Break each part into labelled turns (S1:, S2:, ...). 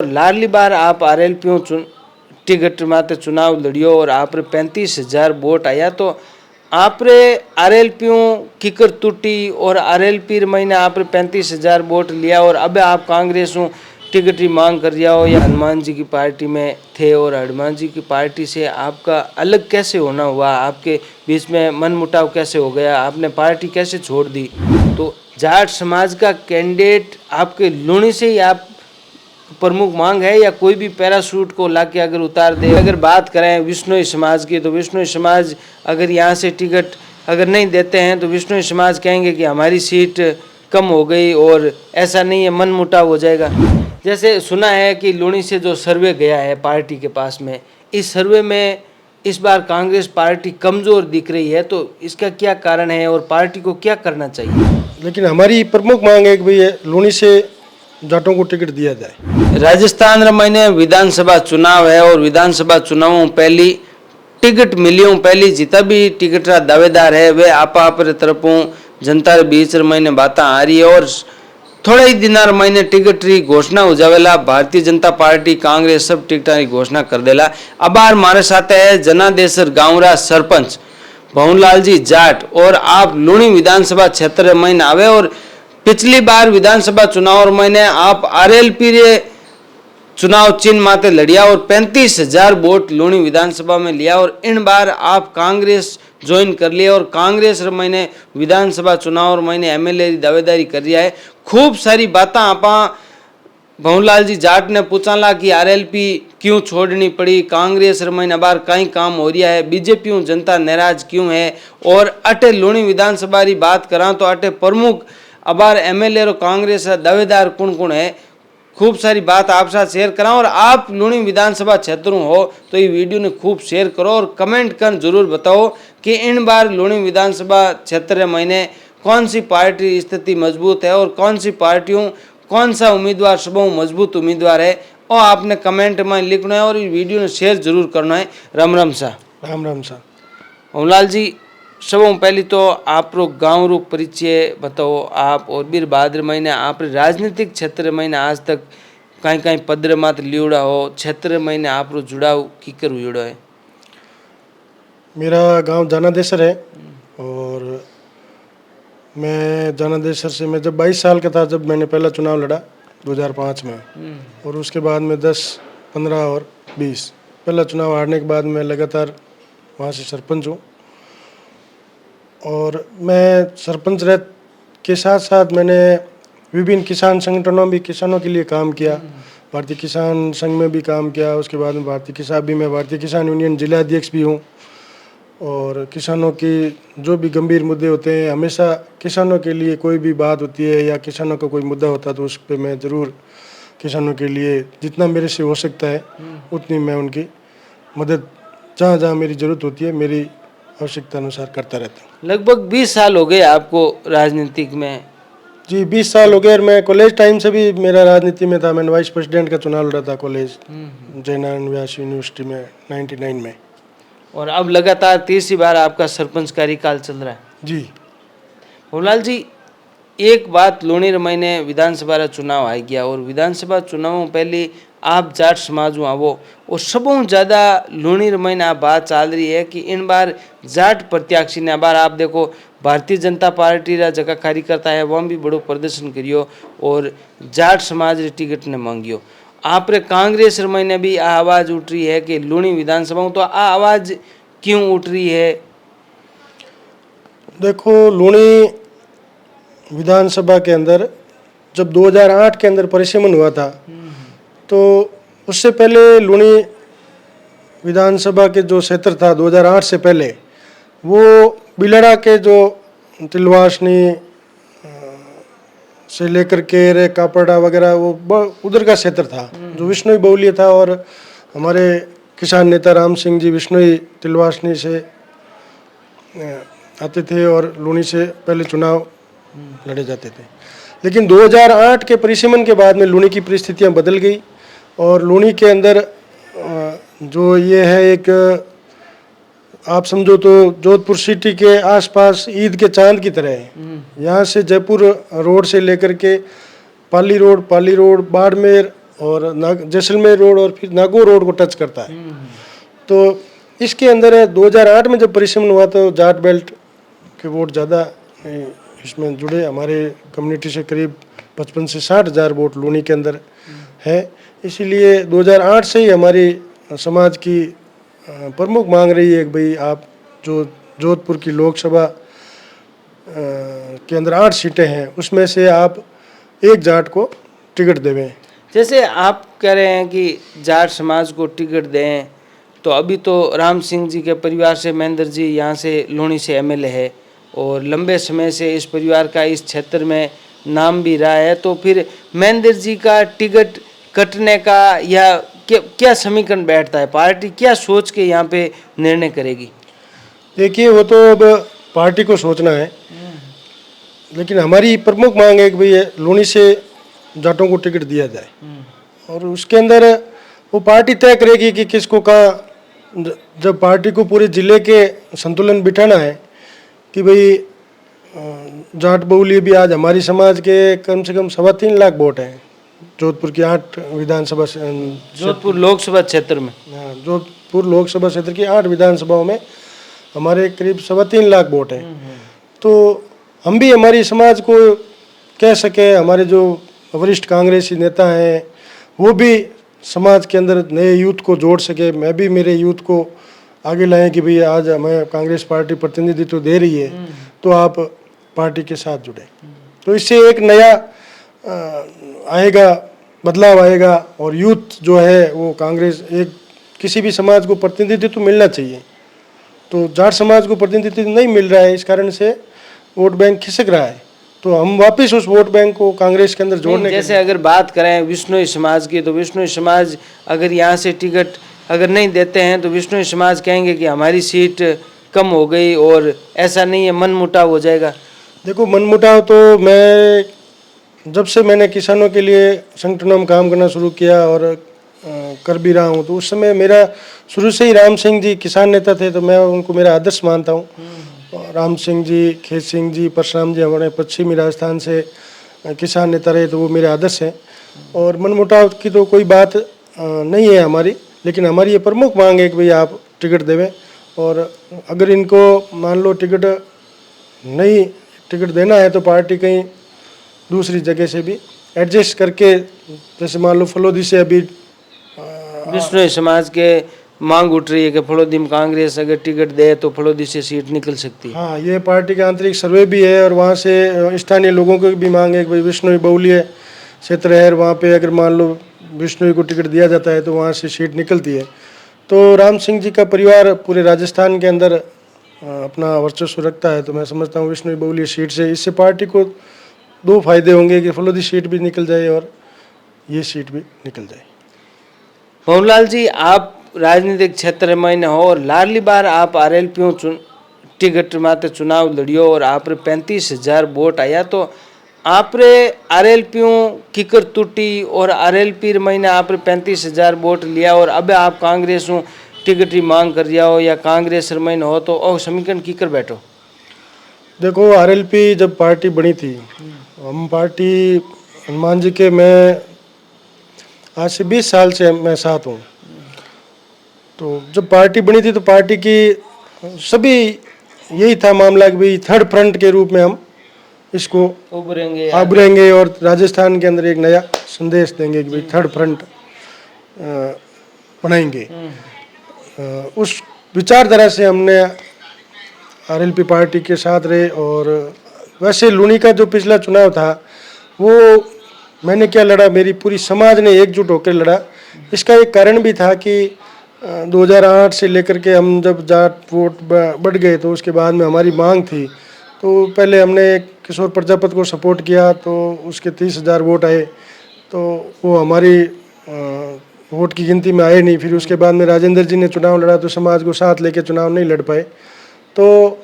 S1: लाडली बार आप RLP ticket माते चुनाव लड़ियो और आप 35,000 वोट आया तो आप आरएलपी किकर टूटी और आरएलपी महीने आप 35,000 वोट लिया और अब आप कांग्रेस टिकट की मांग कर रहा हो या हनुमान जी की पार्टी में थे और हनुमान जी की पार्टी से आपका अलग कैसे होना हुआ, आपके बीच में मनमुटाव कैसे हो गया, आपने पार्टी कैसे छोड़ दी? तो जाट समाज का कैंडिडेट आपके लूणी से ही आप प्रमुख मांग है या कोई भी पैराशूट को लाके अगर उतार दे? अगर बात करें विष्णोई समाज की तो विष्णोई समाज अगर यहाँ से टिकट अगर नहीं देते हैं तो विष्णोई समाज कहेंगे कि हमारी सीट कम हो गई और ऐसा नहीं है, मन मुटाव हो जाएगा। जैसे सुना है कि लूणी से जो सर्वे गया है पार्टी के पास में, इस सर्वे में इस बार कांग्रेस पार्टी कमजोर दिख रही है, तो इसका क्या कारण है और पार्टी को क्या करना चाहिए?
S2: लेकिन हमारी प्रमुख मांग है कि भाई लूणी से जाटों को टिकट दिया जाए।
S1: राजस्थान महीने विधानसभा चुनाव है और विधानसभा चुनाव पहली टिकट मिली पहली जितना भी टिकट का दावेदार है वे आप तरफों जनता के बीच महीने बात आ रही है और थोड़े ही दिन महीने टिकट की घोषणा हो जावेला। भारतीय जनता पार्टी कांग्रेस सब टिकट की घोषणा कर देला। अब बार हमारे साथ है जनादेसर गाँव रा सरपंच भवनलाल जी जाट और आप लूणी विधानसभा क्षेत्र में आवे और पिछली बार विधानसभा चुनाव महीने आप आरएलपी रे चुनाव चिन्ह माते लड़िया और 35,000 वोट लूणी विधानसभा में लिया और इन बार आप कांग्रेस ज्वाइन कर लिया और कांग्रेस महीने विधानसभा चुनाव महीने एमएलए की दावेदारी कर रहा है। खूब सारी बातें आपा भवनलाल जी जाट ने पूछाला कि आरएलपी क्यों छोड़नी पड़ी, कांग्रेस महीने बार कई काम हो रहा है, बीजेपी जनता नाराज क्यों है और अटे लूणी विधानसभा की बात करा तो अटे प्रमुख अबार एमएलए और कांग्रेस दावेदार कौन कौन है, खूब सारी बात आप साथ शेयर करा। और आप लूणी विधानसभा क्षेत्र हो तो ये वीडियो ने खूब शेयर करो और कमेंट कर जरूर बताओ कि इन बार लूणी विधानसभा क्षेत्र महीने कौन सी पार्टी स्थिति मजबूत है और कौन सी पार्टियों कौन सा उम्मीदवार सब मजबूत उम्मीदवार है और आपने कमेंट में लिखना है और ये वीडियो ने शेयर जरूर करना है। राम राम सा।
S2: राम राम सा।
S1: भवनलाल जी, सब पहले तो आप गाँव रो परिचय बताओ आप और बीर बहादुर महीने आप राजनीतिक क्षेत्र महीने आज तक कहीं कहीं पद मात्र लियोड़ा हो, क्षेत्र महीने आप जुड़ाव कीकर हुआ है?
S2: मेरा गांव जानादेसर है और मैं जानादेसर से मैं जब 22 साल का था जब मैंने पहला चुनाव लड़ा 2005 में और उसके बाद में 10, 15 और 20 पहला चुनाव हारने के बाद मैं लगातार वहाँ से सरपंच हूँ और मैं सरपंच रह के साथ साथ मैंने विभिन्न किसान संगठनों में भी किसानों के लिए काम किया, भारतीय किसान संघ में भी काम किया, उसके बाद में भारतीय किसान यूनियन जिला अध्यक्ष भी हूँ और किसानों की जो भी गंभीर मुद्दे होते हैं हमेशा किसानों के लिए कोई भी बात होती है या किसानों का कोई मुद्दा होता है तो उस पर मैं ज़रूर किसानों के लिए जितना मेरे से हो सकता है उतनी मैं उनकी मदद जहाँ जहाँ मेरी ज़रूरत होती है मेरी आवश्यकता अनुसार करता रहता हूँ।
S1: लगभग 20 साल हो गए आपको राजनीतिक में?
S2: जी 20 साल हो गए और मैं कॉलेज टाइम से भी मेरा राजनीति में था। मैंने वाइस प्रेसिडेंट का चुनाव लड़ा था कॉलेज जयनारायण व्यास यूनिवर्सिटी में 99 में
S1: और अब लगातार तीसरी बार आपका सरपंच कार्यकाल चल रहा है
S2: जी।
S1: भवनलाल जी, एक बात लूणी महीने विधानसभा का चुनाव आ गया और विधानसभा चुनाव पहले आप जाट समाज आवो और सबों ज़्यादा लूणी महीने आप बात चल रही है कि इन बार जाट प्रत्याशी ने बार आप देखो भारतीय जनता पार्टी का जगह कार्यकर्ता है वह भी बड़ो प्रदर्शन करियो और जाट समाज री टिकट ने मांगियो। आप रे कांग्रेस महीने भी आ आवाज़ उठ रही है कि लूणी विधानसभा, तो आ आवाज़ क्यों उठ रही है?
S2: देखो लूणी विधानसभा के अंदर जब 2008 के अंदर परिसीमन हुआ था तो उससे पहले लूणी विधानसभा के जो क्षेत्र था 2008 से पहले वो बिलड़ा के जो तिलवासनी से लेकर के रे कापड़ा वगैरह वो उधर का क्षेत्र था जो विष्णुई बहुल्य था और हमारे किसान नेता राम सिंह जी विष्णुई तिलवासनी से आते थे और लूणी से पहले चुनाव लड़े जाते थे। लेकिन 2008 के परिसीमन के बाद में लूणी की परिस्थितियां बदल गई और लूणी के अंदर जो ये है एक आप समझो तो जोधपुर सिटी के आसपास ईद के चांद की तरह है। यहाँ से जयपुर रोड से लेकर के पाली रोड बाड़मेर और जैसलमेर रोड और फिर नागौर रोड को टच करता है। तो इसके अंदर 2008 में जब परिसमन हुआ तो जाट बेल्ट के वोट ज़्यादा इसमें जुड़े। हमारे कम्युनिटी से करीब 55 से 60 हज़ार वोट लूनी के अंदर है। इसीलिए 2008 से ही हमारी समाज की प्रमुख मांग रही है कि भाई आप जो जोधपुर की लोकसभा के अंदर 8 सीटें हैं उसमें से आप एक जाट को टिकट देवें।
S1: जैसे आप कह रहे हैं कि जाट समाज को टिकट दें, तो अभी तो राम सिंह जी के परिवार से महेंद्र जी यहाँ से लूनी से एमएलए है और लंबे समय से इस परिवार का इस क्षेत्र में नाम भी रहा है, तो फिर महेंद्र जी का टिकट कटने का या क्या समीकरण बैठता है? पार्टी क्या सोच के यहाँ पे निर्णय करेगी?
S2: देखिए वो तो अब पार्टी को सोचना है, लेकिन हमारी प्रमुख मांग है कि भाई लूनी से जाटों को टिकट दिया जाए और उसके अंदर वो पार्टी तय करेगी कि किसको कहाँ। जब पार्टी को पूरे जिले के संतुलन बिठाना है कि भाई जाट बहुल्य भी आज हमारी समाज के कम से कम 3.25 लाख वोट हैं जोधपुर की 8 विधानसभा
S1: जोधपुर लोकसभा क्षेत्र में।
S2: जोधपुर लोकसभा क्षेत्र की 8 विधानसभाओं में हमारे करीब 3.25 लाख वोट हैं। तो हम भी हमारी समाज को कह सके, हमारे जो वरिष्ठ कांग्रेसी नेता हैं वो भी समाज के अंदर नए यूथ को जोड़ सके। मैं भी मेरे यूथ को आगे लाएं कि भाई आज हमें कांग्रेस पार्टी प्रतिनिधित्व दे रही है तो आप पार्टी के साथ जुड़े। तो इससे एक नया आएगा, बदलाव आएगा और यूथ जो है वो कांग्रेस, एक किसी भी समाज को प्रतिनिधित्व मिलना चाहिए। तो जाट समाज को प्रतिनिधित्व नहीं मिल रहा है, इस कारण से वोट बैंक खिसक रहा है। तो हम वापस उस वोट बैंक को कांग्रेस के अंदर जोड़ने
S1: जैसे अगर बात करें विष्णुई समाज की, तो विष्णुई समाज अगर यहाँ से टिकट अगर नहीं देते हैं तो विष्णुई समाज कहेंगे कि हमारी सीट कम हो गई और ऐसा नहीं है, मन मुटाव हो जाएगा।
S2: देखो मन मुटाव तो मैं जब से मैंने किसानों के लिए संगठनों में काम करना शुरू किया और कर भी रहा हूँ, तो उस समय मेरा शुरू से ही राम सिंह जी किसान नेता थे तो मैं उनको मेरा आदर्श मानता हूँ। राम सिंह जी, खेत सिंह जी, परशुराम जी हमारे पश्चिमी राजस्थान से किसान नेता रहे तो वो मेरे आदर्श हैं। और मनमुटाव की तो कोई बात नहीं है हमारी, लेकिन हमारी ये प्रमुख मांग है कि भाई आप टिकट देवें। और अगर इनको मान लो टिकट देना है तो पार्टी कहीं दूसरी जगह से भी एडजस्ट करके, जैसे मान लो फलोदी से अभी
S1: विष्णुई समाज के मांग उठ रही है कि फलोदी में कांग्रेस अगर टिकट दे तो फलोदी से सीट निकल सकती है।
S2: हाँ, ये पार्टी का आंतरिक सर्वे भी है और वहाँ से स्थानीय लोगों को भी मांग है कि भाई विष्णुई बहुल्य क्षेत्र है और वहाँ पे अगर मान लो विष्णुई को टिकट दिया जाता है तो वहाँ से सीट निकलती है। तो राम सिंह जी का परिवार पूरे राजस्थान के अंदर अपना वर्चस्व रखता है, तो मैं समझता हूँ विष्णुई बहुल्य सीट से इससे पार्टी को 2 फायदे होंगे कि फलोदी सीट भी निकल जाए और ये सीट भी निकल जाए।
S1: पवनलाल जी, आप राजनीतिक क्षेत्र में हो और लाडली बार आप आरएलपी टिकट माते चुनाव लड़ियो और आप 35,000 वोट आया, तो आप आरएलपी किकर टूटी और आरएलपी महीने आप 35,000 वोट लिया और अब आप कांग्रेस टिकट की मांग कर रहा हो या कांग्रेस महीने हो तो और समीकरण किकर बैठो?
S2: देखो आरएलपी जब पार्टी बनी थी, हम पार्टी हनुमान जी के, मैं आज से 20 साल से मैं साथ हूँ। तो जब पार्टी बनी थी तो पार्टी की सभी यही था मामला कि भाई थर्ड फ्रंट के रूप में हम इसको उभरेंगे और राजस्थान के अंदर एक नया संदेश देंगे कि भाई थर्ड फ्रंट बनाएंगे। उस विचारधारा से हमने आरएलपी पार्टी के साथ रहे। और वैसे लूनी का जो पिछला चुनाव था वो मैंने क्या लड़ा, मेरी पूरी समाज ने एकजुट होकर लड़ा। इसका एक कारण भी था कि 2008 से लेकर के हम जब जाट वोट बढ़ गए तो उसके बाद में हमारी मांग थी, तो पहले हमने किशोर प्रजापति को सपोर्ट किया तो उसके 30,000 वोट आए, तो वो हमारी वोट की गिनती में आए नहीं। फिर उसके बाद में राजेंद्र जी ने चुनाव लड़ा तो समाज को साथ लेके चुनाव नहीं लड़ पाए। तो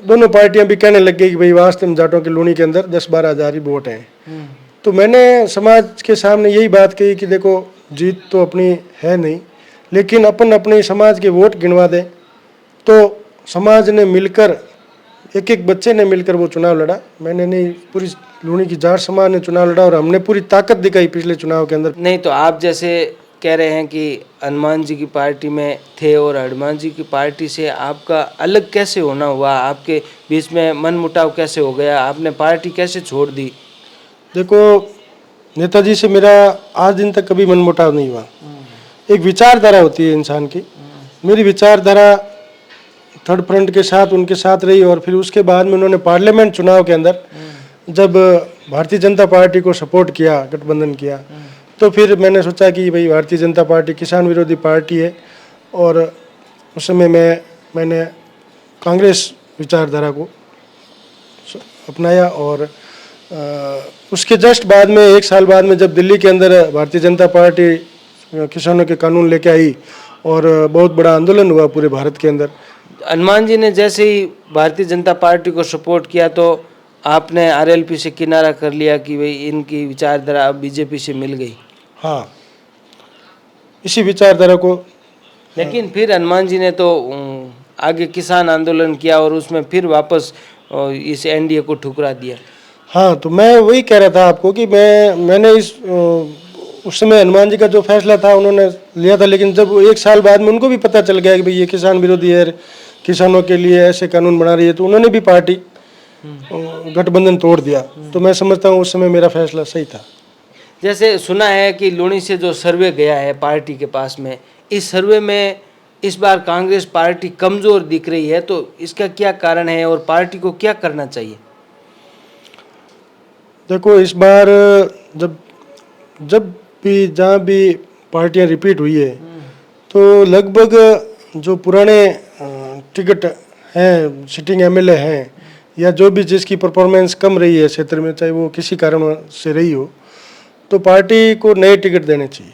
S2: दोनों पार्टियां भी कहने लग गई कि भाई वास्तव में जाटों के लूनी के अंदर 10-12 हज़ार ही वोट हैं। तो मैंने समाज के सामने यही बात कही कि देखो जीत तो अपनी है नहीं, लेकिन अपन अपने समाज के वोट गिनवा दें। तो समाज ने मिलकर एक एक बच्चे ने मिलकर वो चुनाव लड़ा। मैंने नहीं, पूरी लूणी की जाट समाज ने चुनाव लड़ा और हमने पूरी ताकत दिखाई पिछले चुनाव के अंदर।
S1: नहीं तो आप जैसे कह रहे हैं कि हनुमान जी की पार्टी में थे और हनुमान जी की पार्टी से आपका अलग कैसे होना हुआ, आपके बीच में मनमुटाव कैसे हो गया, आपने पार्टी कैसे छोड़ दी?
S2: देखो, नेताजी से मेरा आज दिन तक कभी मनमुटाव नहीं हुआ। एक विचारधारा होती है इंसान की, मेरी विचारधारा थर्ड फ्रंट के साथ उनके साथ रही और फिर उसके बाद में उन्होंने पार्लियामेंट चुनाव के अंदर जब भारतीय जनता पार्टी को सपोर्ट किया, गठबंधन किया, तो फिर मैंने सोचा कि भाई भारतीय जनता पार्टी किसान विरोधी पार्टी है और उस समय मैंने कांग्रेस विचारधारा को अपनाया। और उसके जस्ट बाद में 1 साल बाद में जब दिल्ली के अंदर भारतीय जनता पार्टी किसानों के कानून लेके आई और बहुत बड़ा आंदोलन हुआ पूरे भारत के अंदर।
S1: हनुमान जी ने जैसे ही भारतीय जनता पार्टी को सपोर्ट किया तो आपने आरएलपी से किनारा कर लिया कि भाई इनकी विचारधारा अब बीजेपी से मिल गई।
S2: हाँ, इसी विचारधारा को।
S1: लेकिन फिर हनुमान जी ने तो आगे किसान आंदोलन किया और उसमें फिर वापस इस एनडीए को ठुकरा दिया।
S2: हाँ, तो मैं वही कह रहा था आपको कि मैंने उस समय हनुमान जी का जो फैसला था उन्होंने लिया था, लेकिन जब 1 साल बाद में उनको भी पता चल गया कि भाई ये किसान विरोधी है, किसानों के लिए ऐसे कानून बना रही है, तो उन्होंने भी पार्टी गठबंधन तोड़ दिया। तो मैं समझता हूँ उस समय मेरा फैसला सही था।
S1: जैसे सुना है कि लूणी से जो सर्वे गया है पार्टी के पास में, इस सर्वे में इस बार कांग्रेस पार्टी कमजोर दिख रही है, तो इसका क्या कारण है और पार्टी को क्या करना चाहिए?
S2: देखो, इस बार जब भी जहाँ भी पार्टियां रिपीट हुई है तो लगभग जो पुराने टिकट हैं, सिटिंग एमएलए हैं या जो भी जिसकी परफॉर्मेंस कम रही है क्षेत्र में, चाहे वो किसी कारण से रही हो, तो पार्टी को नए टिकट देने चाहिए।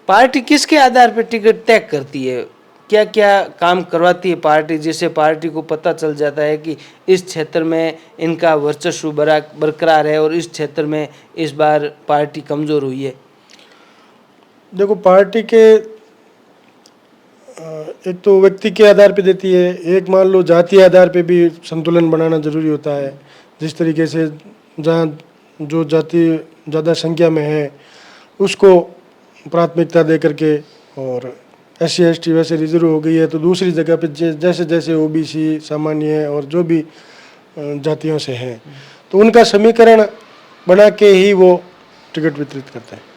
S1: पार्टी किसके आधार पर टिकट तय करती है? क्या क्या काम करवाती है पार्टी जिससे पार्टी को पता चल जाता है कि इस क्षेत्र में इनका वर्चस्व बरकरार है और इस क्षेत्र में इस बार पार्टी कमज़ोर हुई है?
S2: देखो, पार्टी के एक तो व्यक्ति के आधार पे देती है, एक मान लो जातीय आधार पे भी संतुलन बनाना जरूरी होता है। जिस तरीके से जहाँ जो जाति ज़्यादा संख्या में है उसको प्राथमिकता दे करके, और SC ST वैसे रिजर्व हो गई है तो दूसरी जगह पे जैसे जैसे OBC सामान्य और जो भी जातियों से हैं तो उनका समीकरण बना के ही वो टिकट वितरित करते हैं।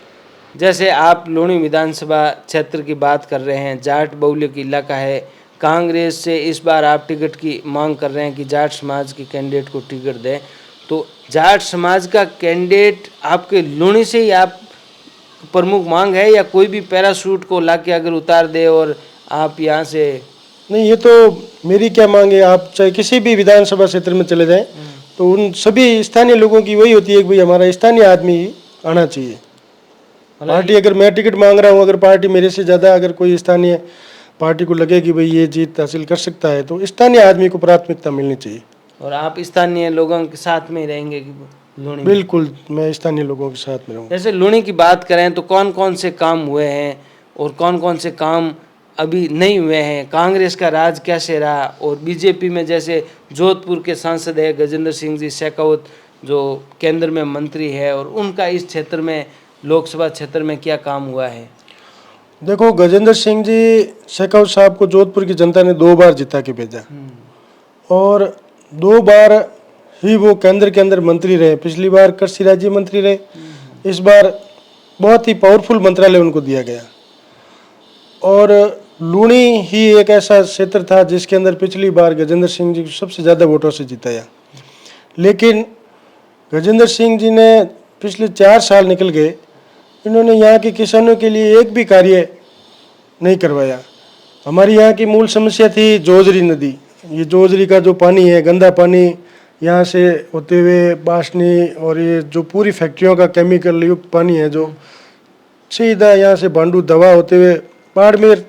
S1: जैसे आप लूणी विधानसभा क्षेत्र की बात कर रहे हैं, जाट बहुल्य का इलाका है, कांग्रेस से इस बार आप टिकट की मांग कर रहे हैं कि जाट समाज के कैंडिडेट को टिकट दें, तो जाट समाज का कैंडिडेट आपके लूणी से ही आप प्रमुख मांग है या कोई भी पैराशूट को लाके अगर उतार दे और आप यहाँ से?
S2: नहीं, ये तो मेरी क्या मांग है, आप चाहे किसी भी विधानसभा क्षेत्र में चले जाएं तो उन सभी स्थानीय लोगों की वही होती है कि भाई हमारा स्थानीय आदमी ही आना चाहिए। पार्टी अगर मैं टिकट मांग रहा हूँ, अगर पार्टी मेरे से ज़्यादा अगर कोई स्थानीय पार्टी को लगे कि भाई ये जीत हासिल कर सकता है तो स्थानीय आदमी को प्राथमिकता मिलनी चाहिए।
S1: और आप स्थानीय लोगों के साथ में रहेंगे कि लूणी?
S2: बिल्कुल, मैं स्थानीय लोगों के साथ में रहूँगा।
S1: जैसे लूणी की बात करें तो कौन कौन से काम हुए हैं और कौन कौन से काम अभी नहीं हुए हैं? कांग्रेस का राज कैसे रहा? और बीजेपी में जैसे जोधपुर के सांसद है गजेंद्र सिंह जी शेखावत जो केंद्र में मंत्री है, और उनका इस क्षेत्र में लोकसभा क्षेत्र में क्या काम हुआ है?
S2: देखो, गजेंद्र सिंह जी शेखावत साहब को जोधपुर की जनता ने 2 बार जिता के भेजा और 2 बार ही वो केंद्र के अंदर मंत्री रहे। पिछली बार कृषि राज्य मंत्री रहे, इस बार बहुत ही पावरफुल मंत्रालय उनको दिया गया। और लूणी ही एक ऐसा क्षेत्र था जिसके अंदर पिछली बार गजेंद्र सिंह जी को सबसे ज़्यादा वोटों से जिताया, लेकिन गजेंद्र सिंह जी ने पिछले 4 साल निकल गए, इन्होंने यहाँ के किसानों के लिए एक भी कार्य नहीं करवाया। हमारी यहाँ की मूल समस्या थी जोजरी नदी। ये जोजरी का जो पानी है, गंदा पानी यहाँ से होते हुए बासनी और ये जो पूरी फैक्ट्रियों का केमिकल युक्त पानी है जो सीधा यहाँ से बांडू दवा होते हुए बाड़मेर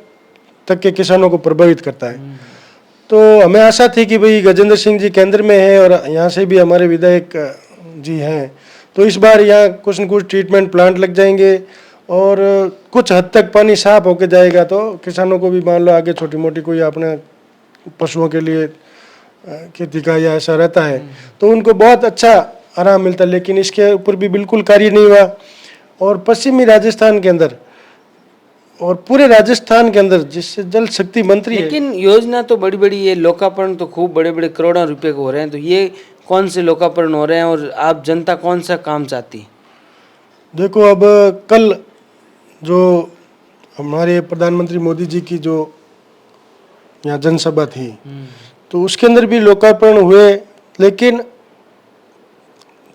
S2: तक के किसानों को प्रभावित करता है। तो हमें आशा थी कि भाई गजेंद्र सिंह जी केंद्र में है और यहाँ से भी हमारे विधायक जी हैं, तो इस बार यहाँ कुछ न कुछ ट्रीटमेंट प्लांट लग जाएंगे और कुछ हद तक पानी साफ होके जाएगा तो किसानों को भी मान लो आगे छोटी मोटी कोई अपने पशुओं के लिए खेती का या ऐसा रहता है, तो उनको बहुत अच्छा आराम मिलता है। लेकिन इसके ऊपर भी बिल्कुल कार्य नहीं हुआ। और पश्चिमी राजस्थान के अंदर और पूरे राजस्थान के अंदर जिससे जल शक्ति मंत्री है,
S1: लेकिन योजना तो बड़ी बड़ी, ये लोकार्पण तो खूब बड़े बड़े करोड़ों रुपए के हो रहे हैं, तो ये कौन से लोकार्पण हो रहे हैं और आप जनता कौन सा काम चाहती है?
S2: देखो अब कल जो हमारे प्रधानमंत्री मोदी जी की जो यहाँ जनसभा थी, तो उसके अंदर भी लोकार्पण हुए, लेकिन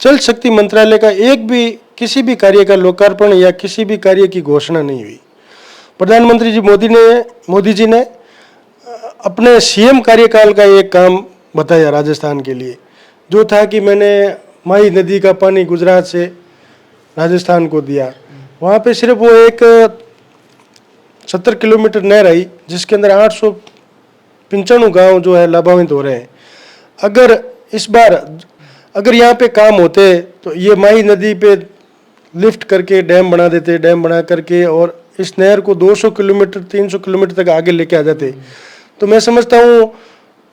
S2: जल शक्ति मंत्रालय का एक भी किसी भी कार्य का लोकार्पण या किसी भी कार्य की घोषणा नहीं हुई। प्रधानमंत्री जी मोदी जी ने अपने सीएम कार्यकाल का एक काम बताया राजस्थान के लिए, जो था कि मैंने माही नदी का पानी गुजरात से राजस्थान को दिया। वहाँ पे सिर्फ वो एक 70 किलोमीटर नहर आई, जिसके अंदर 895 गांव जो है लाभान्वित हो रहे हैं। अगर इस बार अगर यहाँ पे काम होते तो ये माही नदी पे लिफ्ट करके डैम बना देते, डैम बना करके और इस नहर को 200 किलोमीटर 300 किलोमीटर तक आगे लेके आ जाते। तो मैं समझता हूँ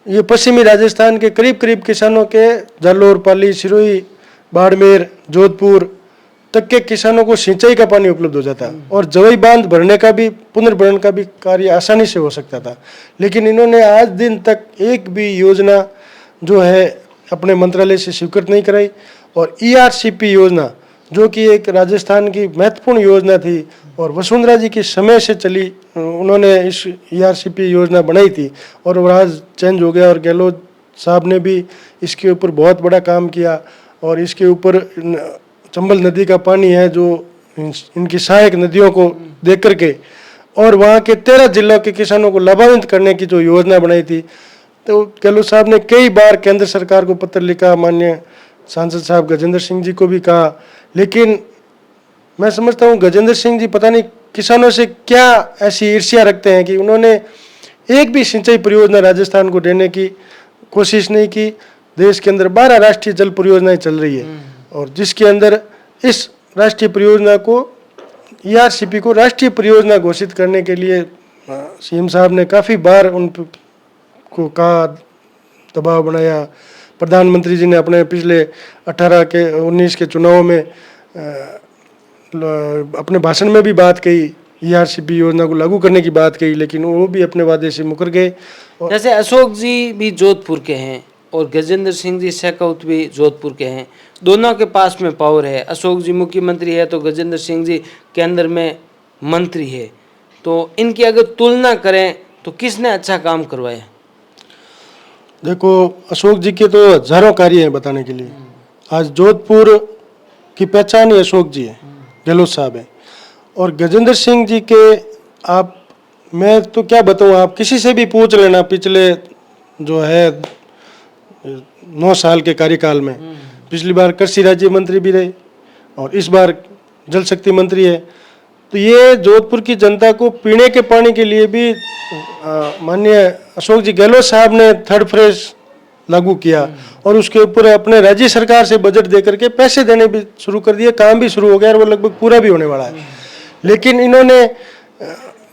S2: ये पश्चिमी राजस्थान के करीब करीब किसानों के जालोर, पाली, सिरोही, बाड़मेर, जोधपुर तक के किसानों को सिंचाई का पानी उपलब्ध हो जाता और जवई बांध भरने का भी, पुनर्भरण का भी कार्य आसानी से हो सकता था। लेकिन इन्होंने आज दिन तक एक भी योजना जो है अपने मंत्रालय से स्वीकृत नहीं कराई। और ERCP योजना जो कि एक राजस्थान की महत्वपूर्ण योजना थी और वसुंधरा जी के समय से चली, उन्होंने इस ERCP योजना बनाई थी और वो आज चेंज हो गया। और गहलोत साहब ने भी इसके ऊपर बहुत बड़ा काम किया। और इसके ऊपर चंबल नदी का पानी है जो इनकी सहायक नदियों को देख करके और वहाँ के 13 जिलों के किसानों को लाभान्वित करने की जो योजना बनाई थी, तो गहलोत साहब ने कई बार केंद्र सरकार को पत्र लिखा, माननीय सांसद साहब गजेंद्र सिंह जी को भी कहा। लेकिन मैं समझता हूँ गजेंद्र सिंह जी पता नहीं किसानों से क्या ऐसी ईर्ष्या रखते हैं कि उन्होंने एक भी सिंचाई परियोजना राजस्थान को देने की कोशिश नहीं की। देश के अंदर 12 राष्ट्रीय जल परियोजनाएं चल रही है और जिसके अंदर इस राष्ट्रीय परियोजना को, ERCP को राष्ट्रीय परियोजना घोषित करने के लिए CM साहब ने काफ़ी बार उन को कहा, दबाव बनाया। प्रधानमंत्री जी ने अपने पिछले 19 के चुनाव में अपने भाषण में भी बात कही, ERCP योजना को लागू करने की बात कही, लेकिन वो भी अपने वादे से मुकर गए।
S1: जैसे अशोक जी भी जोधपुर के हैं और गजेंद्र सिंह जी शेखावत भी जोधपुर के हैं, दोनों के पास में पावर है। अशोक जी मुख्यमंत्री है तो गजेंद्र सिंह जी केंद्र में मंत्री है, तो इनकी अगर तुलना करें तो किसने अच्छा काम करवाया?
S2: देखो अशोक जी के तो हजारों कार्य हैं बताने के लिए। आज जोधपुर की पहचान ही अशोक जी है, गहलोत साहब है। और गजेंद्र सिंह जी के मैं तो क्या बताऊँ, आप किसी से भी पूछ लेना, पिछले जो है 9 साल के कार्यकाल में, पिछली बार कृषि राज्य मंत्री भी रहे और इस बार जल शक्ति मंत्री है। तो ये जोधपुर की जनता को पीने के पानी के लिए भी माननीय अशोक जी गहलोत साहब ने 3rd फेज लागू किया और उसके ऊपर अपने राज्य सरकार से बजट दे करके पैसे देने भी शुरू कर दिए। काम भी शुरू हो गया और वो लगभग पूरा भी होने वाला है। लेकिन इन्होंने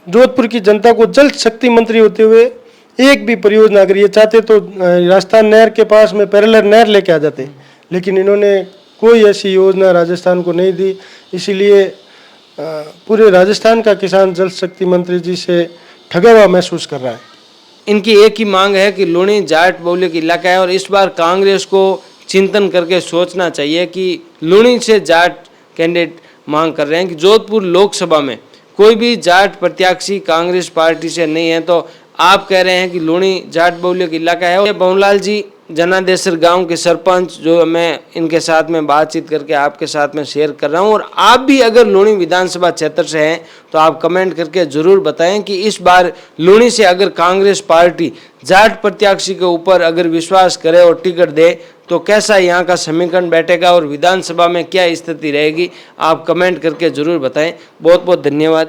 S2: जोधपुर की जनता को जल शक्ति मंत्री होते हुए एक भी परियोजना, अगर ये चाहते तो राजस्थान नहर के पास में पैरेलल नहर लेके आ जाते, लेकिन इन्होंने कोई ऐसी योजना राजस्थान को नहीं दी। इसीलिए पूरे राजस्थान का किसान जल शक्ति मंत्री जी से ठगा हुआ महसूस कर रहा है।
S1: इनकी एक ही मांग है कि लुणी जाट बहुल्य का इलाका है और इस बार कांग्रेस को चिंतन करके सोचना चाहिए कि लुणी से जाट कैंडिडेट मांग कर रहे हैं कि जोधपुर लोकसभा में कोई भी जाट प्रत्याशी कांग्रेस पार्टी से नहीं है, तो आप कह रहे हैं कि लुणी जाट बहुल्य का इलाका है। और बहुलाल जी जनादेसर गांव के सरपंच, जो मैं इनके साथ में बातचीत करके आपके साथ में शेयर कर रहा हूं, और आप भी अगर लुणी विधानसभा क्षेत्र से हैं तो आप कमेंट करके जरूर बताएं कि इस बार लुणी से अगर कांग्रेस पार्टी जाट प्रत्याशी के ऊपर अगर विश्वास करे और टिकट दे तो कैसा यहाँ का समीकरण बैठेगा और विधानसभा में क्या स्थिति रहेगी। आप कमेंट करके जरूर बताएं। बहुत बहुत धन्यवाद।